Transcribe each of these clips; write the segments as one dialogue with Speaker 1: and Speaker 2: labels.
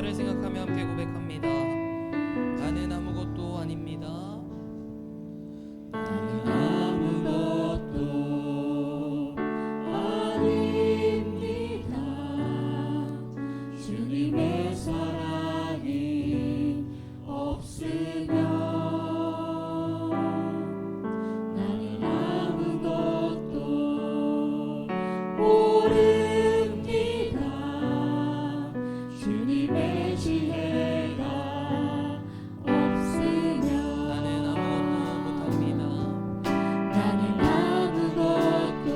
Speaker 1: 가사를 생각하며 함께 고백합니다. 나는 아무것도 아닙니다.
Speaker 2: 나는 아무것도 아닙니다. 주님의 사랑이 없으면 나는 아무것도 모릅니다. 주님의 지혜가 없으면
Speaker 1: 나는 아무것도 못합니다.
Speaker 2: 나는 아무것도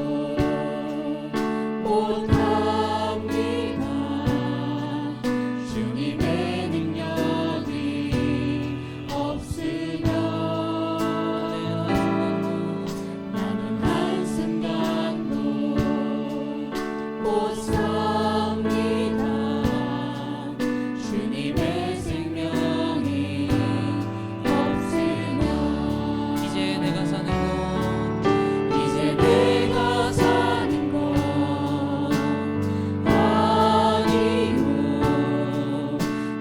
Speaker 2: 못합니다. 주님의 능력이 없으면 나는 한순간도 못 삽니다. 주님의 생명이 없으면
Speaker 1: 이제 내가 사는 건
Speaker 2: 이제 내가 사는 건 아니요.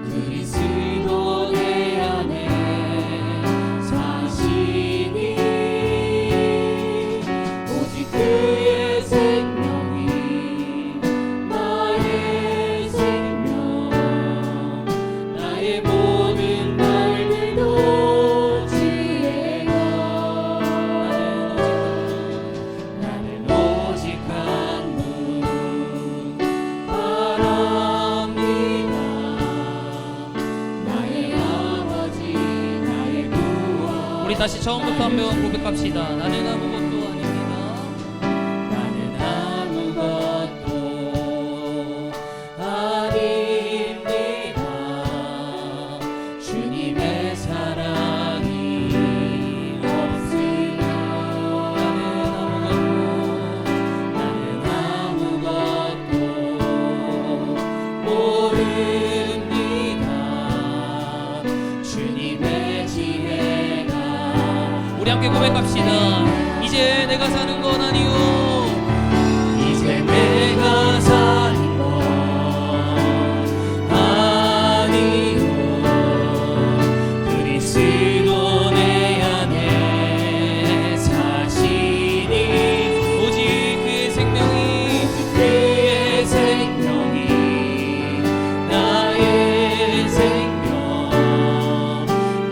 Speaker 2: 그리스도 내 안에 사시니 오직 그의 생명이 나의 생명 나의 모든 날들도 지혜가 나는 오직 한 분 바랍니다. 나의 아버지 나의 구원
Speaker 1: 우리 다시 처음부터 한번 고백합시다. 나는 아무것도 아닙니다.
Speaker 2: 나는 아무것도 아닙니다. 주님의 사랑이 없으면 나는 아무것도 모릅니다. 주님의 지혜가
Speaker 1: 우리 함께 고백합시다. 이제 내가 사는 건 아니요.
Speaker 2: 이제 내가 사는 건 아니요. 그리스도 내 안에 사시니
Speaker 1: 오직 그의 생명이
Speaker 2: 그의 생명이 나의 생명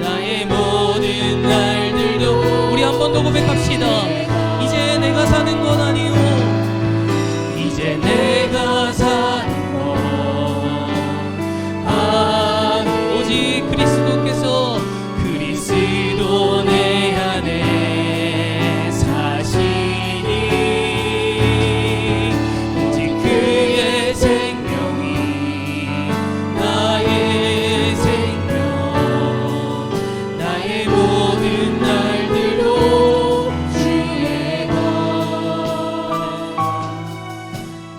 Speaker 2: 나의 모든 날들도
Speaker 1: 우리 한 번 더 고백합시다. 이제 내가 사는 건 아니요.
Speaker 2: 이제 내가 사는 건 아니요.
Speaker 1: 오직 그리스도께서
Speaker 2: 그리스도 내 안에 사시니 오직 그의 생명이 나의 생명 나의 모든 날들도 주의가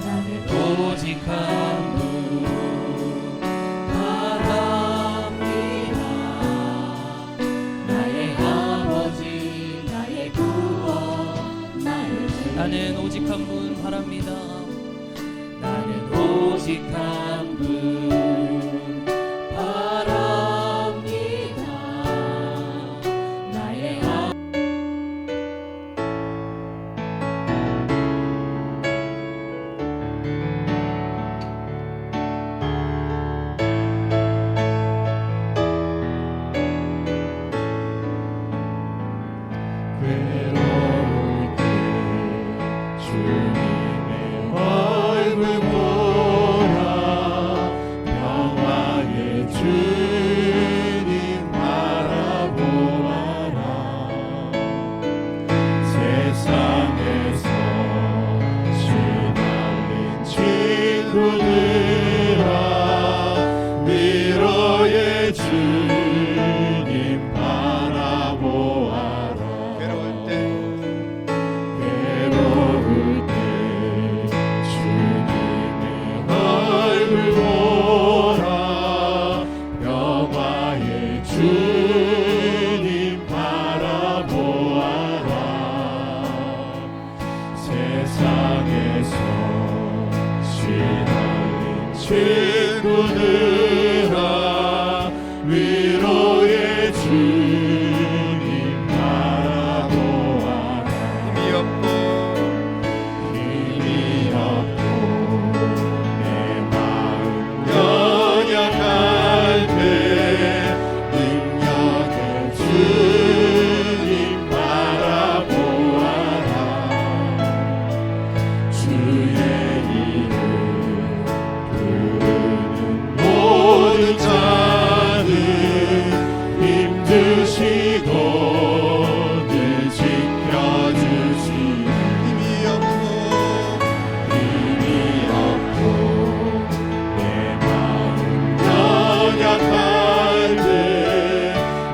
Speaker 2: 나는 오직 한 분 바랍니다. 나의 아버지 나의 구원 나의
Speaker 1: 나는 오직 한 분 바랍니다.
Speaker 2: 나는 오직 한 분 바랍니다. 나의 괴로울 때 주님의 얼굴 보라 평화의 주님 바라보아라 세상에서 시달린 친구들아 위로의 주님 바라보아라
Speaker 3: 괴로울 때
Speaker 2: 주님의 얼굴 보라 평화의 주님 바라보아라 세상에서 시달린 죄 친구들아 위로의 주님 바라보아라. 힘이 없고 내 마음 연약할 때 능력의 주님 바라보아라. 주의 이름 부르는 모든 자는 힘드시고 늘 지켜주시는 힘이 없고 내 마음 연약할 때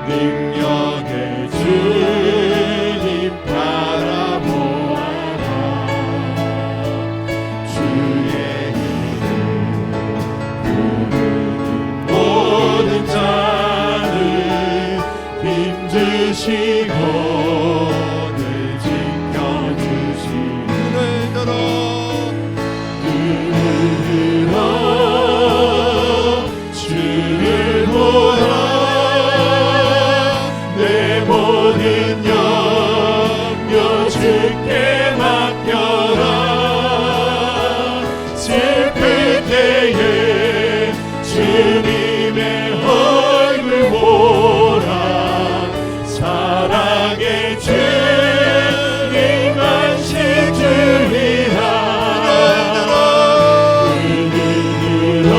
Speaker 2: 능력의 주님 바라보아라. 주의 이름 부르는 모든 자는 힘드시고 늘 지켜주시는 눈을 들어 주를 보라. 내 모든 염려 주께 맡겨라. 슬플 때에 주님의 얼굴 보라. 사랑의 주님 안식 주리라. 들어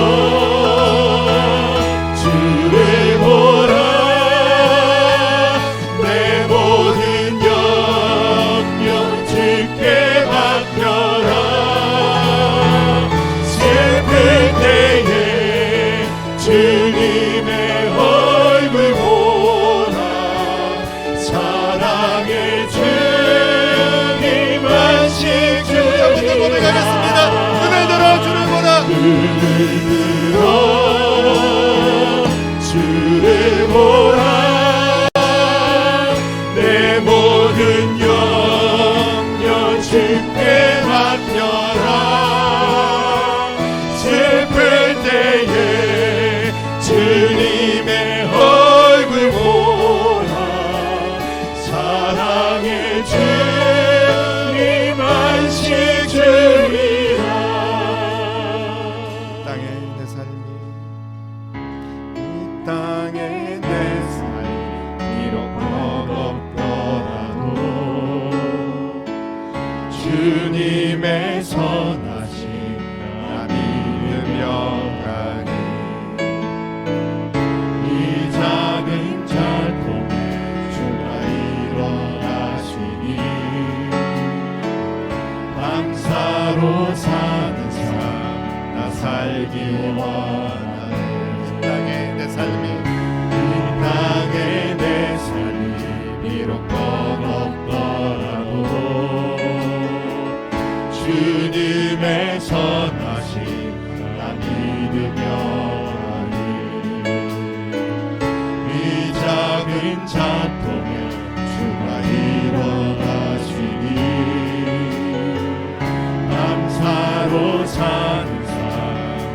Speaker 2: 주를 보라. 내 모든 염려 주께 맡겨라. 슬플 때에 주님의 얼굴 보라. 사랑의 주님 안식 주리라. 고백하겠습니다. 눈을 들어 주를 보라. 눈을 들어 주를 보라. 내 모든 염려 주께 맡겨라. 슬플 때에 주님의 얼굴 보라. 사랑의 주님 안식 주리라.
Speaker 3: 땅에 내 삶이
Speaker 2: 이 땅에 내 삶이 비록 버겁더라도 주님의 선하심 나 믿으며 가니. 이 작은 자통에 주가 일어나시니 감사로 사는 삶 나 살기 원하네. 이 땅에 내 삶이 비록 버겁더라도 주님의 선하심 나 믿으며 가니. 이 작은 자통에 주가 일어나시니 감사로 사는 삶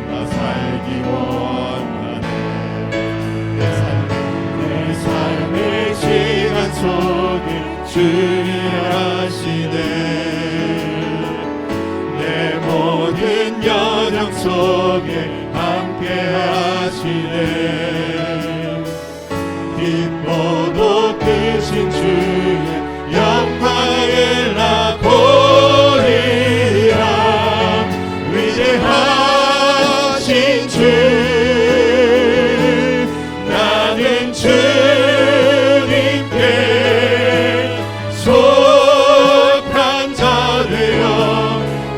Speaker 2: 나 살기 원하네. 내 삶의 시간 속에 주님 하시네. 내 모든 여정 속에 함께 하시네. 깊어도 크신 주의 영광을 나 보리라. 위대하신 주 나는 주님께 속한 자 되어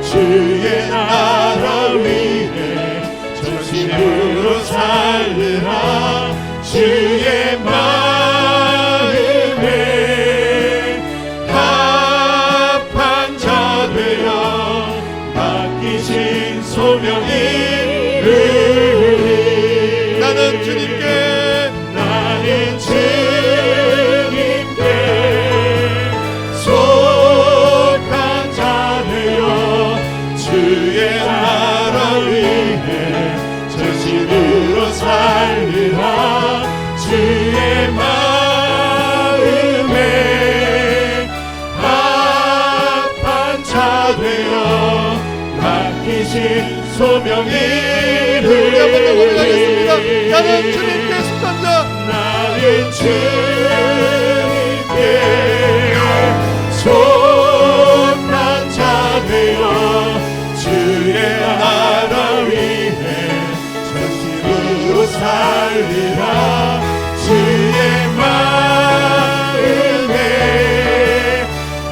Speaker 2: 주의 나라 위에 전심으로 살리라. 맡기신 소명이
Speaker 3: 우리 한번 더 고백하겠습니다. 나는 주님께 속한 자,
Speaker 2: 나는 주님께 속한 자 되어 주의 나라 위해 전심으로 살리라. 주의 마음에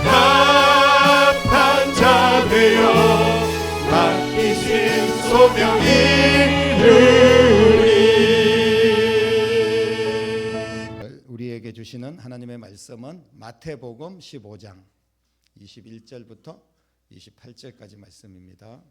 Speaker 2: 합한 자 되어 맡기신 소명이
Speaker 3: 우리에게 주시는 하나님의 말씀은 마태복음 15장 21절부터 28절까지 말씀입니다.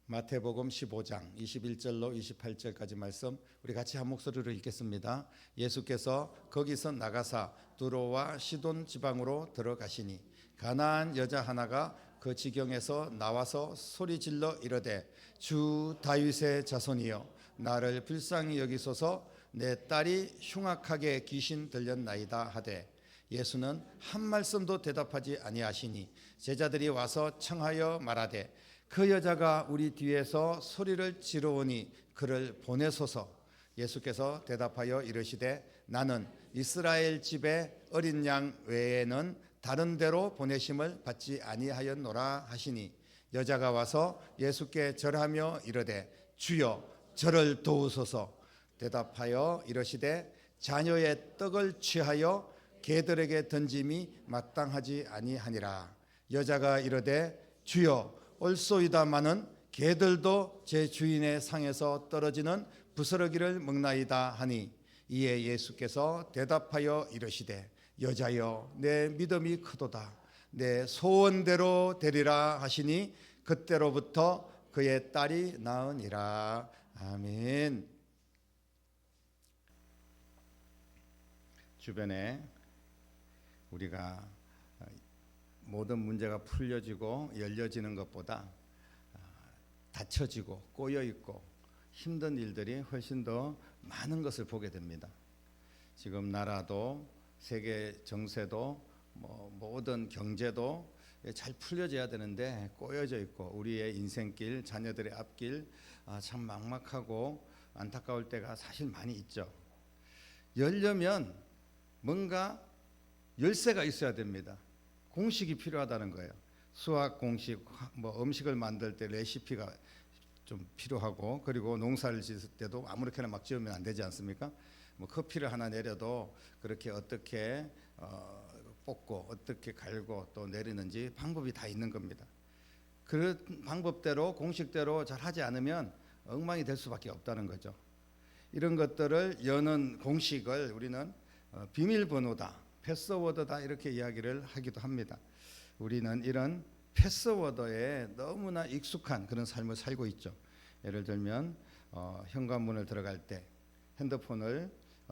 Speaker 3: 마태복음 15장 21절로 28절까지 말씀 우리 같이 한 목소리로 읽겠습니다. 예수께서 거기서 나가사 두로와 시돈 지방으로 들어가시니 가나안 여자 하나가 그 지경에서 나와서 소리질러 이르되 주 다윗의 자손이여 나를 불쌍히 여기소서 내 딸이 흉악하게 귀신 들렸나이다 하되 예수는 한 말씀도 대답하지 아니하시니 제자들이 와서 청하여 말하되 그 여자가 우리 뒤에서 소리를 지르오니 그를 보내소서. 예수께서 대답하여 이르시되 나는 이스라엘 집에 어린 양 외에는 다른 데로 보내심을 받지 아니하였노라 하시니 여자가 와서 예수께 절하며 이르되 주여 저를 도우소서. 대답하여 이르시되 자녀의 떡을 취하여 개들에게 던짐이 마땅하지 아니하니라. 여자가 이르되 주여 옳소이다마는 개들도 제 주인의 상에서 떨어지는 부스러기를 먹나이다 하니 이에 예수께서 대답하여 이르시되 여자여 내 믿음이 크도다 내 소원대로 되리라 하시니 그때로부터 그의 딸이 나으니라. 아멘. 주변에 우리가 모든 문제가 풀려지고 열려지는 것보다 닫혀지고 꼬여있고 힘든 일들이 훨씬 더 많은 것을 보게 됩니다. 지금 나라도 세계 정세도 모든 경제도 잘 풀려져야 되는데 꼬여져 있고 우리의 인생길, 자녀들의 앞길 참 막막하고 안타까울 때가 사실 많이 있죠. 열려면 뭔가 열쇠가 있어야 됩니다. 공식이 필요하다는 거예요. 수학 공식, 음식을 만들 때 레시피가 좀 필요하고 그리고 농사를 짓을 때도 아무렇게나 막 지으면 안 되지 않습니까? 커피를 하나 내려도 그렇게 어떻게 볶고 어떻게 갈고 또 내리는지 방법이 다 있는 겁니다. 그 방법대로 공식대로 잘 하지 않으면 엉망이 될 수밖에 없다는 거죠. 이런 것들을 여는 공식을 우리는 비밀번호다, 패스워드다 이렇게 이야기를 하기도 합니다. 우리는 이런 패스워드에 너무나 익숙한 그런 삶을 살고 있죠. 예를 들면 현관문을 들어갈 때, 핸드폰을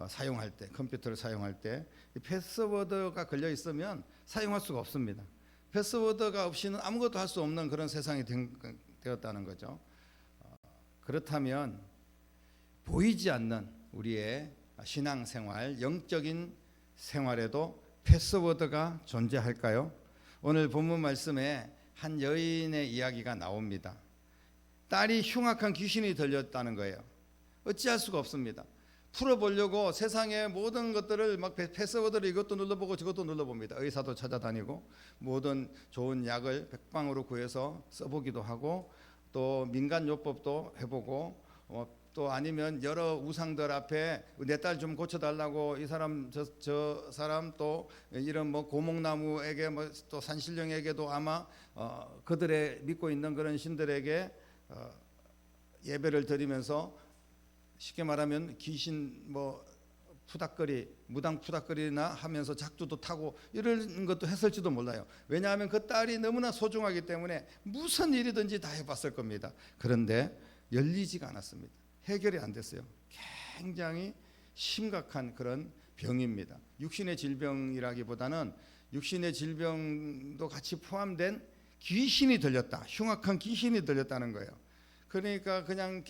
Speaker 3: 사용할 때, 컴퓨터를 사용할 때 패스워드가 걸려 있으면 사용할 수가 없습니다. 패스워드가 없이는 아무것도 할 수 없는 그런 세상이 되었다는 거죠. 그렇다면 보이지 않는 우리의 신앙생활, 영적인 생활에도 패스워드가 존재할까요? 오늘 본문 말씀에 한 여인의 이야기가 나옵니다. 딸이 흉악한 귀신이 들렸다는 거예요. 어찌할 수가 없습니다. 풀어보려고 세상의 모든 것들을 막 패스워드를 이것도 눌러보고 저것도 눌러봅니다. 의사도 찾아다니고 모든 좋은 약을 백방으로 구해서 써보기도 하고 또 민간요법도 해보고 또 아니면 여러 우상들 앞에 내 딸 좀 고쳐달라고 이 사람 저 사람 또 이런 고목나무에게 또 산신령에게도 아마 그들의 믿고 있는 그런 신들에게 예배를 드리면서 쉽게 말하면 귀신 푸닥거리 무당 푸닥거리나 하면서 작두도 타고 이런 것도 했을지도 몰라요. 왜냐하면 그 딸이 너무나 소중하기 때문에 무슨 일이든지 다 해봤을 겁니다. 그런데 열리지가 않았습니다. 해결이 안 됐어요. 굉장히 심각한 그런 병입니다. 육신의 질병이라기보다는 육신의 질병도 같이 포함된 귀신이 들렸다. 흉악한 귀신이 들렸다는 거예요. 그러니까 그냥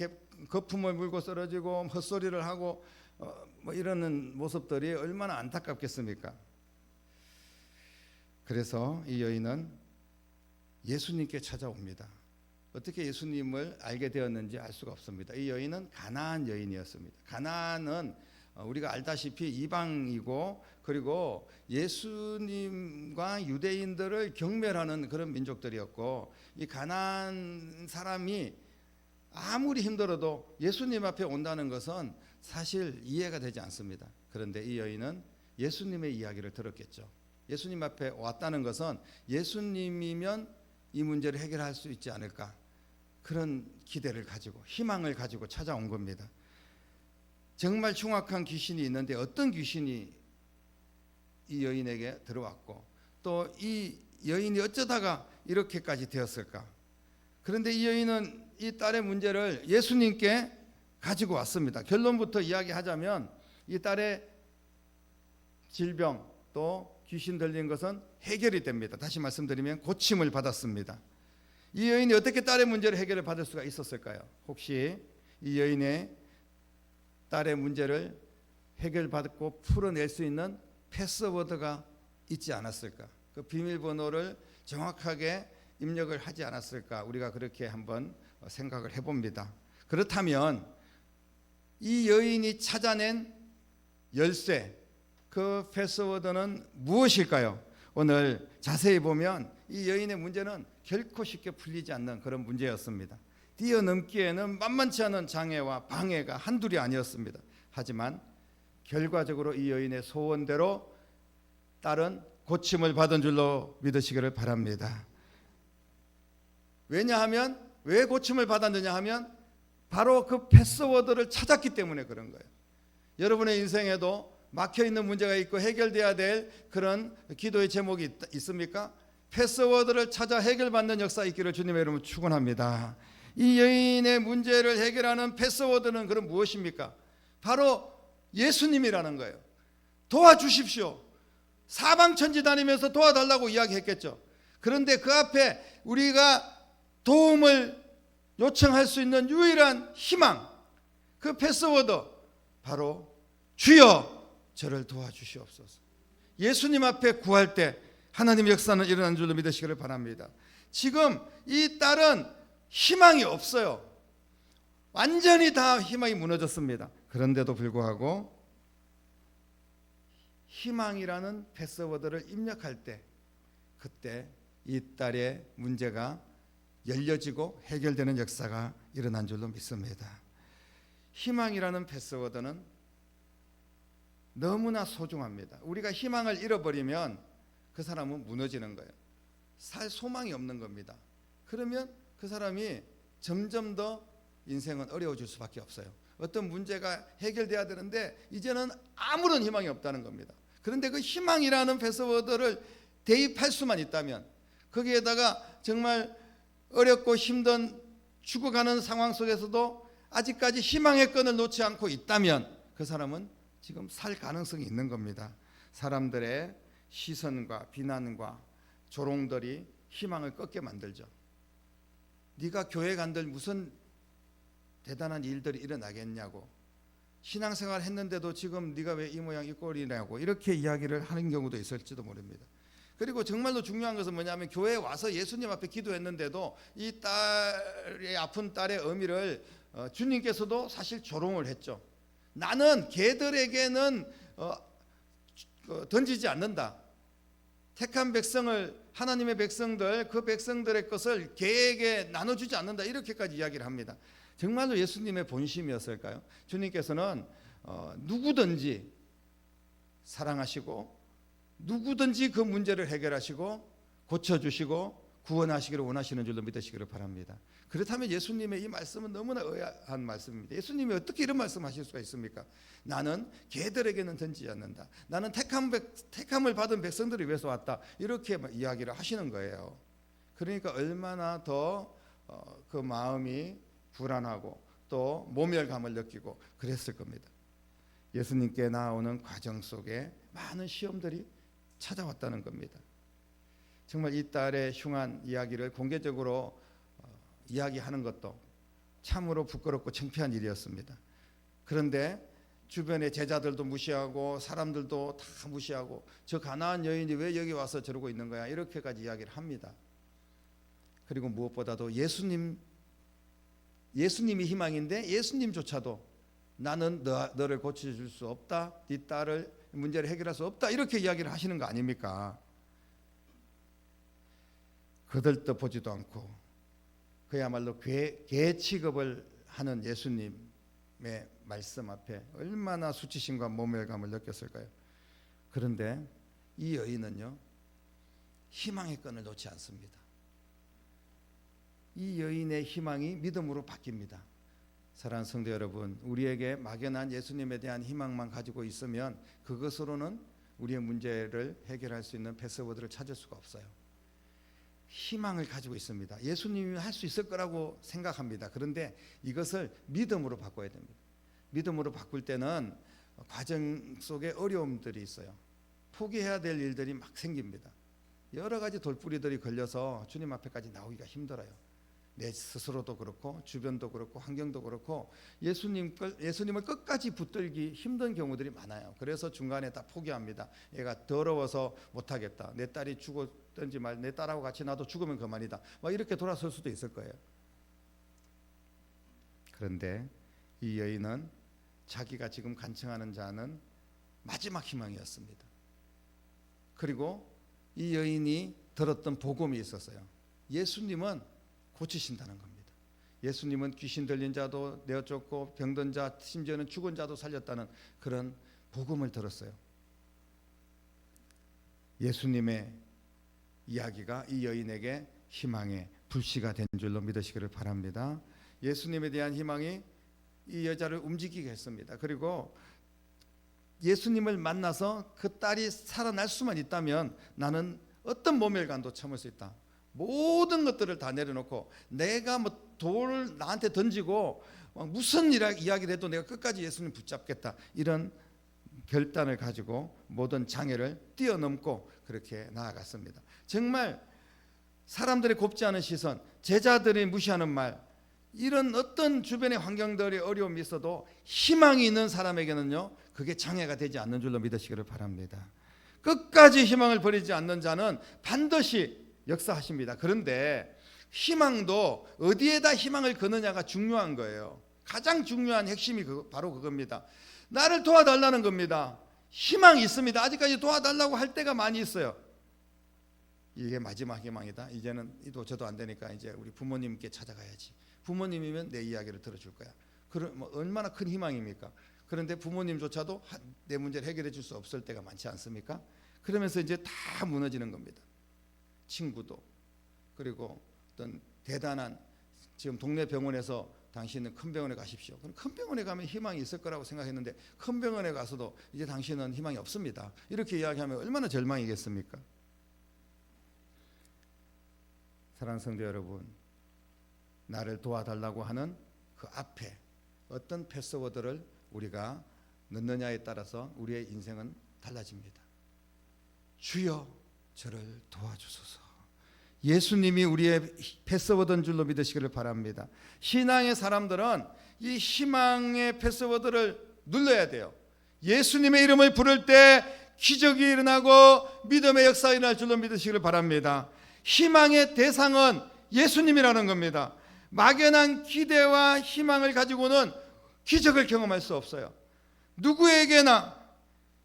Speaker 3: 거품을 물고 쓰러지고 헛소리를 하고 이러는 모습들이 얼마나 안타깝겠습니까? 그래서 이 여인은 예수님께 찾아옵니다. 어떻게 예수님을 알게 되었는지 알 수가 없습니다. 이 여인은 가나안 여인이었습니다. 가나안은 우리가 알다시피 이방이고, 그리고 예수님과 유대인들을 경멸하는 그런 민족들이었고, 이 가나안 사람이 아무리 힘들어도 예수님 앞에 온다는 것은 사실 이해가 되지 않습니다. 그런데 이 여인은 예수님의 이야기를 들었겠죠. 예수님 앞에 왔다는 것은 예수님이면 이 문제를 해결할 수 있지 않을까, 그런 기대를 가지고 희망을 가지고 찾아온 겁니다. 정말 흉악한 귀신이 있는데 어떤 귀신이 이 여인에게 들어왔고, 또 이 여인이 어쩌다가 이렇게까지 되었을까. 그런데 이 여인은 이 딸의 문제를 예수님께 가지고 왔습니다. 결론부터 이야기하자면 이 딸의 질병 또 귀신 들린 것은 해결이 됩니다. 다시 말씀드리면 고침을 받았습니다. 이 여인이 어떻게 딸의 문제를 해결을 받을 수가 있었을까요? 혹시 이 여인의 딸의 문제를 해결받고 풀어낼 수 있는 패스워드가 있지 않았을까? 그 비밀번호를 정확하게 입력을 하지 않았을까? 우리가 그렇게 한번 생각을 해봅니다. 그렇다면 이 여인이 찾아낸 열쇠, 그 패스워드는 무엇일까요? 오늘 자세히 보면 이 여인의 문제는 결코 쉽게 풀리지 않는 그런 문제였습니다. 뛰어넘기에는 만만치 않은 장애와 방해가 한둘이 아니었습니다. 하지만 결과적으로 이 여인의 소원대로 딸은 고침을 받은 줄로 믿으시기를 바랍니다. 왜냐하면, 왜 고침을 받았느냐 하면 바로 그 패스워드를 찾았기 때문에 그런 거예요. 여러분의 인생에도 막혀있는 문제가 있고 해결돼야 될 그런 기도의 제목이 있습니까? 패스워드를 찾아 해결받는 역사 있기를 주님의 이름으로 축원합니다. 이 여인의 문제를 해결하는 패스워드는 그럼 무엇입니까? 바로 예수님이라는 거예요. 도와주십시오. 사방천지 다니면서 도와달라고 이야기했겠죠. 그런데 그 앞에 우리가 도움을 요청할 수 있는 유일한 희망, 그 패스워드, 바로 주여 저를 도와주시옵소서. 예수님 앞에 구할 때 하나님의 역사는 일어난 줄로 믿으시기를 바랍니다. 지금 이 딸은 희망이 없어요. 완전히 다 희망이 무너졌습니다. 그런데도 불구하고 희망이라는 패스워드를 입력할 때, 그때 이 딸의 문제가 열려지고 해결되는 역사가 일어난 줄로 믿습니다. 희망이라는 패스워드는 너무나 소중합니다. 우리가 희망을 잃어버리면 그 사람은 무너지는 거예요. 살 소망이 없는 겁니다. 그러면 그 사람이 점점 더 인생은 어려워질 수밖에 없어요. 어떤 문제가 해결돼야 되는데 이제는 아무런 희망이 없다는 겁니다. 그런데 그 희망이라는 패스워드를 대입할 수만 있다면, 거기에다가 정말 어렵고 힘든 죽어가는 상황 속에서도 아직까지 희망의 끈을 놓지 않고 있다면 그 사람은 지금 살 가능성이 있는 겁니다. 사람들의 시선과 비난과 조롱들이 희망을 꺾게 만들죠. 네가 교회 간들 무슨 대단한 일들이 일어나겠냐고, 신앙생활 했는데도 지금 네가 왜 이 모양 이 꼴이냐고 이렇게 이야기를 하는 경우도 있을지도 모릅니다. 그리고 정말로 중요한 것은 뭐냐면, 교회에 와서 예수님 앞에 기도했는데도 이 딸의 아픈 딸의 의미를 주님께서도 사실 조롱을 했죠. 나는 걔들에게는 던지지 않는다. 택한 백성을, 하나님의 백성들, 그 백성들의 것을 걔에게 나눠주지 않는다, 이렇게까지 이야기를 합니다. 정말로 예수님의 본심이었을까요? 주님께서는 누구든지 사랑하시고 누구든지 그 문제를 해결하시고 고쳐주시고 구원하시기를 원하시는 줄로 믿으시기를 바랍니다. 그렇다면 예수님의 이 말씀은 너무나 의아한 말씀입니다. 예수님이 어떻게 이런 말씀하실 수가 있습니까? 나는 걔들에게는 던지지 않는다. 나는 택함을 받은 백성들을 위해서 왔다. 이렇게 이야기를 하시는 거예요. 그러니까 얼마나 더 그 마음이 불안하고 또 모멸감을 느끼고 그랬을 겁니다. 예수님께 나오는 과정 속에 많은 시험들이 찾아왔다는 겁니다. 정말 이 딸의 흉한 이야기를 공개적으로 이야기하는 것도 참으로 부끄럽고 창피한 일이었습니다. 그런데 주변의 제자들도 무시하고 사람들도 다 무시하고 저 가나안 여인이 왜 여기 와서 저러고 있는 거야, 이렇게까지 이야기를 합니다. 그리고 무엇보다도 예수님이 희망인데 예수님조차도 나는 너를 고쳐줄 수 없다, 네 딸을 문제를 해결할 수 없다, 이렇게 이야기를 하시는 거 아닙니까? 거들떠보지도 않고 그야말로 개 취급을 하는 예수님의 말씀 앞에 얼마나 수치심과 모멸감을 느꼈을까요? 그런데 이 여인은요, 희망의 끈을 놓지 않습니다. 이 여인의 희망이 믿음으로 바뀝니다. 사랑하는 성도 여러분, 우리에게 막연한 예수님에 대한 희망만 가지고 있으면 그것으로는 우리의 문제를 해결할 수 있는 패스워드를 찾을 수가 없어요. 희망을 가지고 있습니다. 예수님이 할 수 있을 거라고 생각합니다. 그런데 이것을 믿음으로 바꿔야 됩니다. 믿음으로 바꿀 때는 과정 속에 어려움들이 있어요. 포기해야 될 일들이 막 생깁니다. 여러 가지 돌뿌리들이 걸려서 주님 앞에까지 나오기가 힘들어요. 내 스스로도 그렇고 주변도 그렇고 환경도 그렇고 예수님을 끝까지 붙들기 힘든 경우들이 많아요. 그래서 중간에 다 포기합니다. 얘가 더러워서 못하겠다, 내 딸이 죽었든지 말, 내 딸하고 같이 나도 죽으면 그만이다, 막 이렇게 돌아설 수도 있을 거예요. 그런데 이 여인은 자기가 지금 간청하는 자는 마지막 희망이었습니다. 그리고 이 여인이 들었던 복음이 있었어요. 예수님은 고치신다는 겁니다. 예수님은 귀신 들린 자도 내어쫓고 병든 자, 심지어는 죽은 자도 살렸다는 그런 복음을 들었어요. 예수님의 이야기가 이 여인에게 희망의 불씨가 된 줄로 믿으시기를 바랍니다. 예수님에 대한 희망이 이 여자를 움직이게 했습니다. 그리고 예수님을 만나서 그 딸이 살아날 수만 있다면 나는 어떤 모멸감도 참을 수 있다. 모든 것들을 다 내려놓고 내가 뭐 돌을 나한테 던지고 무슨 이야기를 해도 내가 끝까지 예수님 붙잡겠다, 이런 결단을 가지고 모든 장애를 뛰어넘고 그렇게 나아갔습니다. 정말 사람들의 곱지 않은 시선, 제자들이 무시하는 말, 이런 어떤 주변의 환경들이 어려움이 있어도 희망이 있는 사람에게는요, 그게 장애가 되지 않는 줄로 믿으시기를 바랍니다. 끝까지 희망을 버리지 않는 자는 반드시 역사하십니다. 그런데 희망도 어디에다 희망을 거느냐가 중요한 거예요. 가장 중요한 핵심이 바로 그겁니다. 나를 도와달라는 겁니다. 희망이 있습니다. 아직까지 도와달라고 할 때가 많이 있어요. 이게 마지막 희망이다. 이제는 이도 저도 안 되니까 이제 우리 부모님께 찾아가야지. 부모님이면 내 이야기를 들어줄 거야. 그럼 얼마나 큰 희망입니까? 그런데 부모님조차도 내 문제를 해결해 줄 수 없을 때가 많지 않습니까? 그러면서 이제 다 무너지는 겁니다. 친구도, 그리고 어떤 대단한, 지금 동네 병원에서 당신은 큰 병원에 가십시오. 그럼 큰 병원에 가면 희망이 있을 거라고 생각했는데 큰 병원에 가서도 이제 당신은 희망이 없습니다. 이렇게 이야기하면 얼마나 절망이겠습니까? 사랑하는 성도 여러분, 나를 도와달라고 하는 그 앞에 어떤 패스워드를 우리가 넣느냐에 따라서 우리의 인생은 달라집니다. 주여 저를 도와주소서. 예수님이 우리의 패스워드인 줄로 믿으시기를 바랍니다. 신앙의 사람들은 이 희망의 패스워드를 눌러야 돼요. 예수님의 이름을 부를 때 기적이 일어나고 믿음의 역사가 일어날 줄로 믿으시기를 바랍니다. 희망의 대상은 예수님이라는 겁니다. 막연한 기대와 희망을 가지고는 기적을 경험할 수 없어요. 누구에게나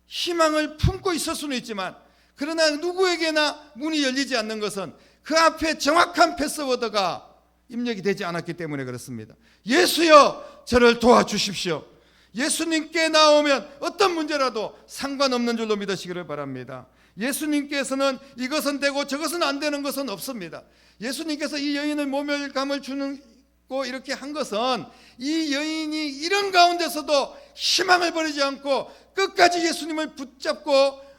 Speaker 3: 희망을 품고 있을 수는 있지만, 그러나 누구에게나 문이 열리지 않는 것은 그 앞에 정확한 패스워드가 입력이 되지 않았기 때문에 그렇습니다. 예수여 저를 도와주십시오. 예수님께 나오면 어떤 문제라도 상관없는 줄로 믿으시기를 바랍니다. 예수님께서는 이것은 되고 저것은 안 되는 것은 없습니다. 예수님께서 이 여인을 모멸감을 주고 이렇게 한 것은 이 여인이 이런 가운데서도 희망을 버리지 않고 끝까지 예수님을 붙잡고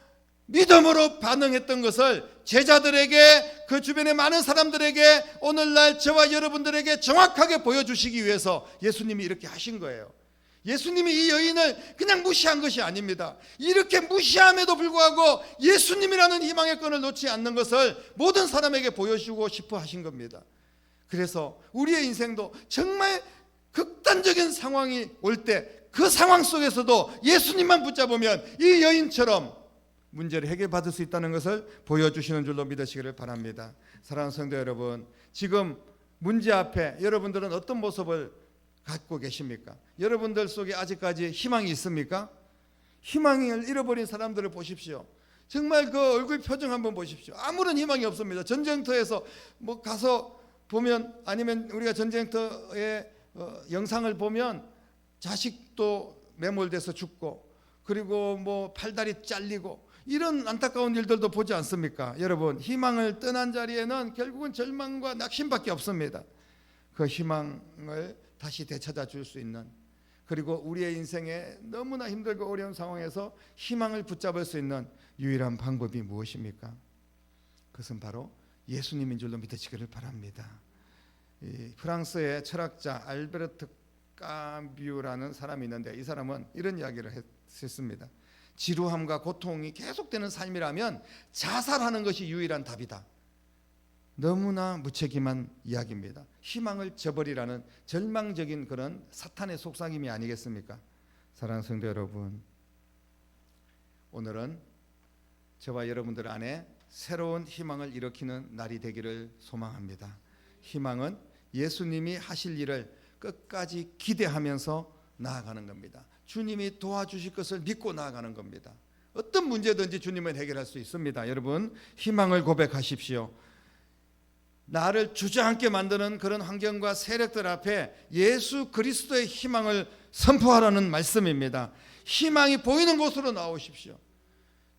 Speaker 3: 믿음으로 반응했던 것을 제자들에게, 그 주변의 많은 사람들에게, 오늘날 저와 여러분들에게 정확하게 보여주시기 위해서 예수님이 이렇게 하신 거예요. 예수님이 이 여인을 그냥 무시한 것이 아닙니다. 이렇게 무시함에도 불구하고 예수님이라는 희망의 끈을 놓지 않는 것을 모든 사람에게 보여주고 싶어 하신 겁니다. 그래서 우리의 인생도 정말 극단적인 상황이 올 때 그 상황 속에서도 예수님만 붙잡으면 이 여인처럼 문제를 해결받을 수 있다는 것을 보여주시는 줄로 믿으시기를 바랍니다. 사랑하는 성도 여러분, 지금 문제 앞에 여러분들은 어떤 모습을 갖고 계십니까? 여러분들 속에 아직까지 희망이 있습니까? 희망을 잃어버린 사람들을 보십시오. 정말 그 얼굴 표정 한번 보십시오. 아무런 희망이 없습니다. 전쟁터에서 뭐 가서 보면, 아니면 우리가 전쟁터의 영상을 보면 자식도 매몰돼서 죽고, 그리고 뭐 팔다리 잘리고, 이런 안타까운 일들도 보지 않습니까? 여러분, 희망을 떠난 자리에는 결국은 절망과 낙심밖에 없습니다. 그 희망을 다시 되찾아 줄 수 있는, 그리고 우리의 인생에 너무나 힘들고 어려운 상황에서 희망을 붙잡을 수 있는 유일한 방법이 무엇입니까? 그것은 바로 예수님인 줄로 믿으시기를 바랍니다. 프랑스의 철학자 알베르트 까뮈라는 사람이 있는데, 이 사람은 이런 이야기를 했습니다. 지루함과 고통이 계속되는 삶이라면 자살하는 것이 유일한 답이다. 너무나 무책임한 이야기입니다. 희망을 저버리라는 절망적인 그런 사탄의 속삭임이 아니겠습니까? 사랑하는 성도 여러분, 오늘은 저와 여러분들 안에 새로운 희망을 일으키는 날이 되기를 소망합니다. 희망은 예수님이 하실 일을 끝까지 기대하면서 나아가는 겁니다. 주님이 도와주실 것을 믿고 나아가는 겁니다. 어떤 문제든지 주님은 해결할 수 있습니다. 여러분, 희망을 고백하십시오. 나를 주저앉게 만드는 그런 환경과 세력들 앞에 예수 그리스도의 희망을 선포하라는 말씀입니다. 희망이 보이는 곳으로 나오십시오.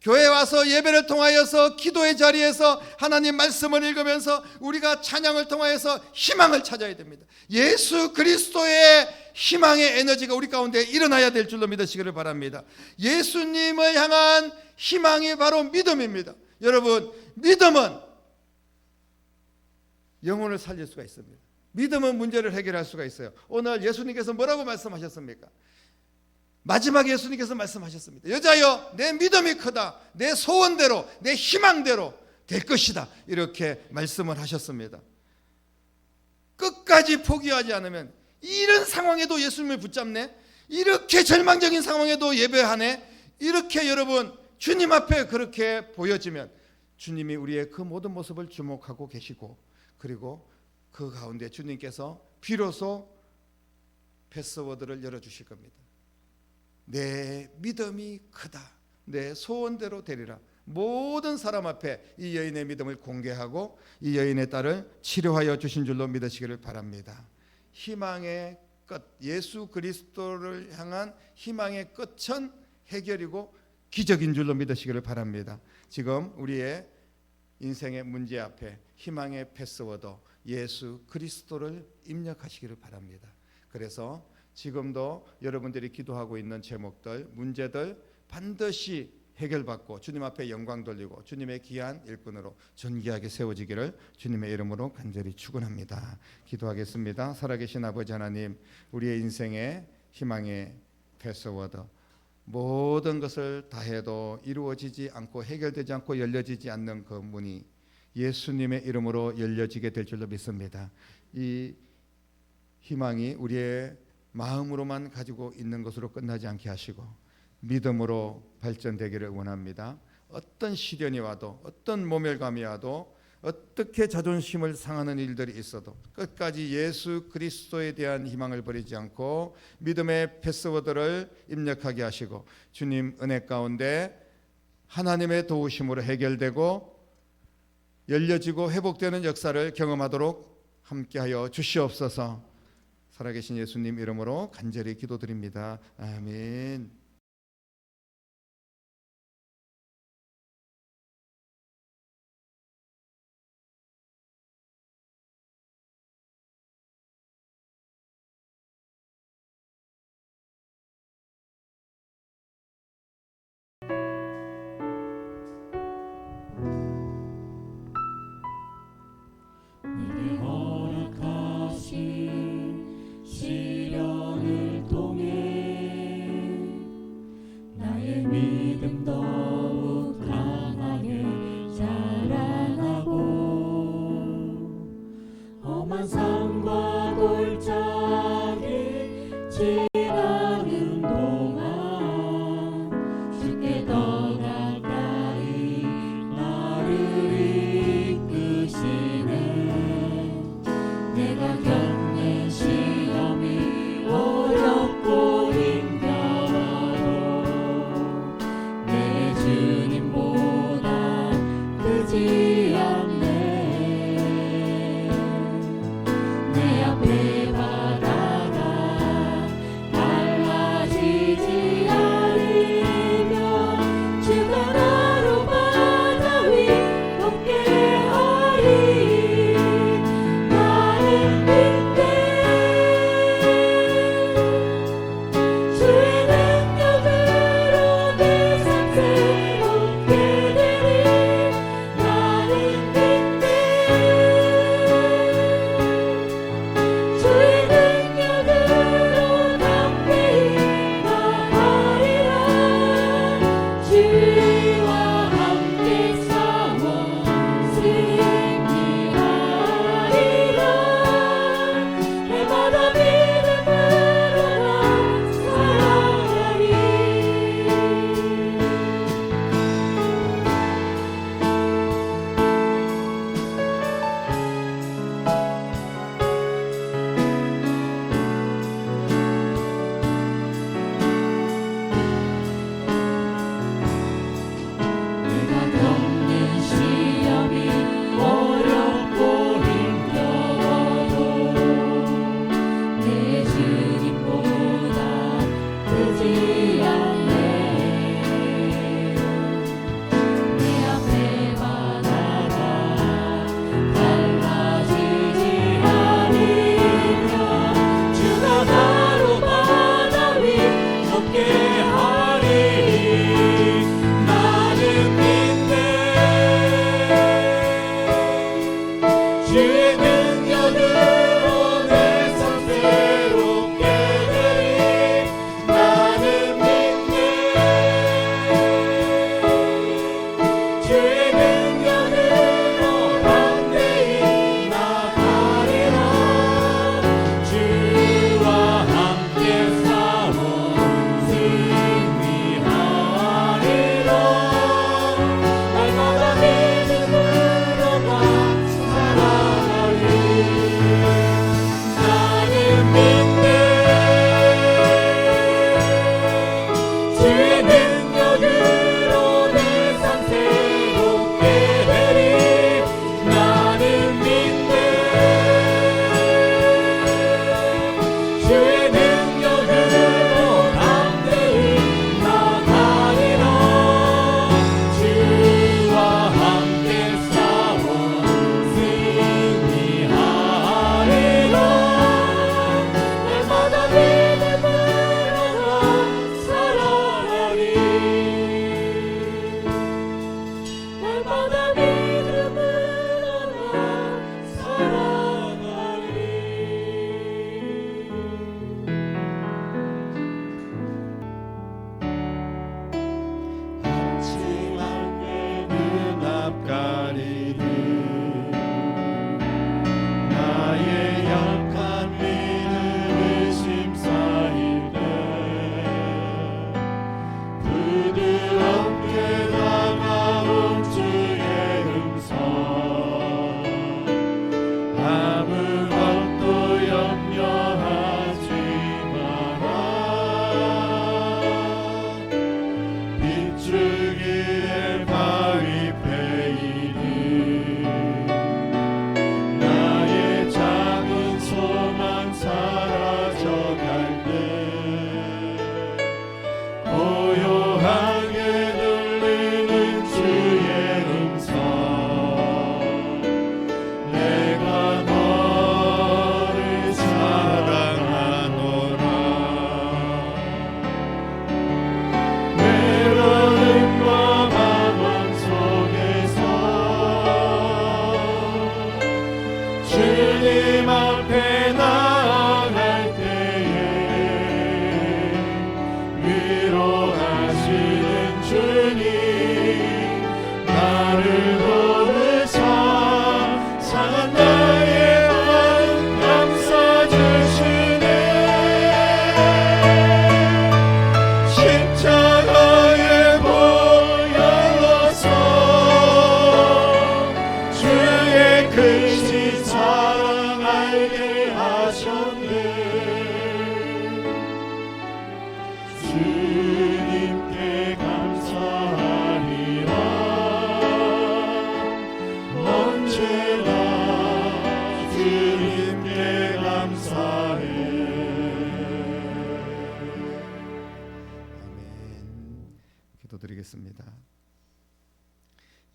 Speaker 3: 교회 와서 예배를 통하여서 기도의 자리에서 하나님 말씀을 읽으면서 우리가 찬양을 통하여서 희망을 찾아야 됩니다. 예수 그리스도의 희망의 에너지가 우리 가운데 일어나야 될 줄로 믿으시기를 바랍니다. 예수님을 향한 희망이 바로 믿음입니다. 여러분, 믿음은 영혼을 살릴 수가 있습니다. 믿음은 문제를 해결할 수가 있어요. 오늘 예수님께서 뭐라고 말씀하셨습니까? 마지막에 예수님께서 말씀하셨습니다. 여자여, 내 믿음이 크다. 내 소원대로, 내 희망대로 될 것이다. 이렇게 말씀을 하셨습니다. 끝까지 포기하지 않으면, 이런 상황에도 예수님을 붙잡네, 이렇게 절망적인 상황에도 예배하네, 이렇게 여러분 주님 앞에 그렇게 보여지면 주님이 우리의 그 모든 모습을 주목하고 계시고, 그리고 그 가운데 주님께서 비로소 패스워드를 열어주실 겁니다. 내 믿음이 크다. 내 소원대로 되리라. 모든 사람 앞에 이 여인의 믿음을 공개하고 이 여인의 딸을 치료하여 주신 줄로 믿으시기를 바랍니다. 희망의 끝, 예수 그리스도를 향한 희망의 끝은 해결이고 기적인 줄로 믿으시기를 바랍니다. 지금 우리의 인생의 문제 앞에 희망의 패스워드 예수 그리스도를 입력하시기를 바랍니다. 그래서 지금도 여러분들이 기도하고 있는 제목들, 문제들 반드시 해결받고 주님 앞에 영광 돌리고 주님의 귀한 일꾼으로 존귀하게 세워지기를 주님의 이름으로 간절히 축원합니다. 기도하겠습니다. 살아계신 아버지 하나님, 우리의 인생의 희망의 패스워드, 모든 것을 다 해도 이루어지지 않고 해결되지 않고 열려지지 않는 그 문이 예수님의 이름으로 열려지게 될 줄로 믿습니다. 이 희망이 우리의 마음으로만 가지고 있는 것으로 끝나지 않게 하시고 믿음으로 발전되기를 원합니다. 어떤 시련이 와도, 어떤 모멸감이 와도, 어떻게 자존심을 상하는 일들이 있어도 끝까지 예수 그리스도에 대한 희망을 버리지 않고 믿음의 패스워드를 입력하게 하시고 주님 은혜 가운데 하나님의 도우심으로 해결되고 열려지고 회복되는 역사를 경험하도록 함께하여 주시옵소서. 살아계신 예수님 이름으로 간절히 기도드립니다. 아멘.
Speaker 4: 내게 허락하신 시련을 통해 주께 더 가까이 나를 이끄시네. 내가 겪는 시험이 어렵고 힘겨워도 내 주님보다 크지 않네. 내 앞에 바다가 갈라지지 않으면 주가 나로 바다 위 걷게 하리. 나는 이때 주의 능력으로 내 삶 새롭게 되리. 나는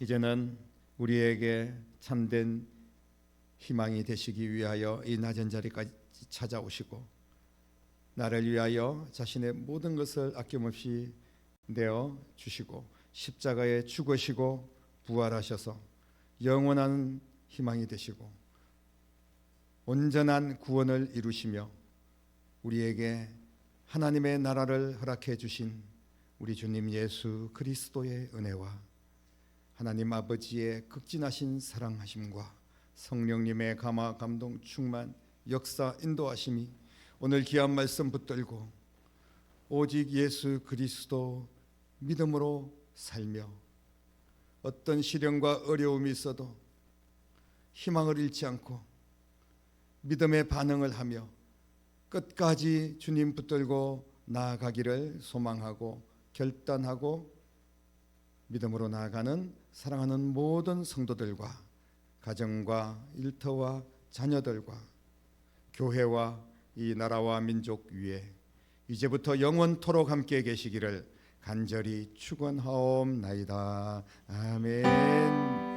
Speaker 3: 이제는 우리에게 참된 희망이 되시기 위하여 이 낮은 자리까지 찾아오시고 나를 위하여 자신의 모든 것을 아낌없이 내어 주시고 십자가에 죽으시고 부활하셔서 영원한 희망이 되시고 온전한 구원을 이루시며 우리에게 하나님의 나라를 허락해 주신 우리 주님 예수 그리스도의 은혜와 하나님 아버지의 극진하신 사랑하심과 성령님의 감화 감동 충만 역사 인도하심이 오늘 귀한 말씀 붙들고 오직 예수 그리스도 믿음으로 살며 어떤 시련과 어려움이 있어도 희망을 잃지 않고 믿음의 반응을 하며 끝까지 주님 붙들고 나아가기를 소망하고 결단하고 믿음으로 나아가는 사랑하는 모든 성도들과 가정과 일터와 자녀들과 교회와 이 나라와 민족 위에 이제부터 영원토록 함께 계시기를 간절히 축원하옵나이다. 아멘.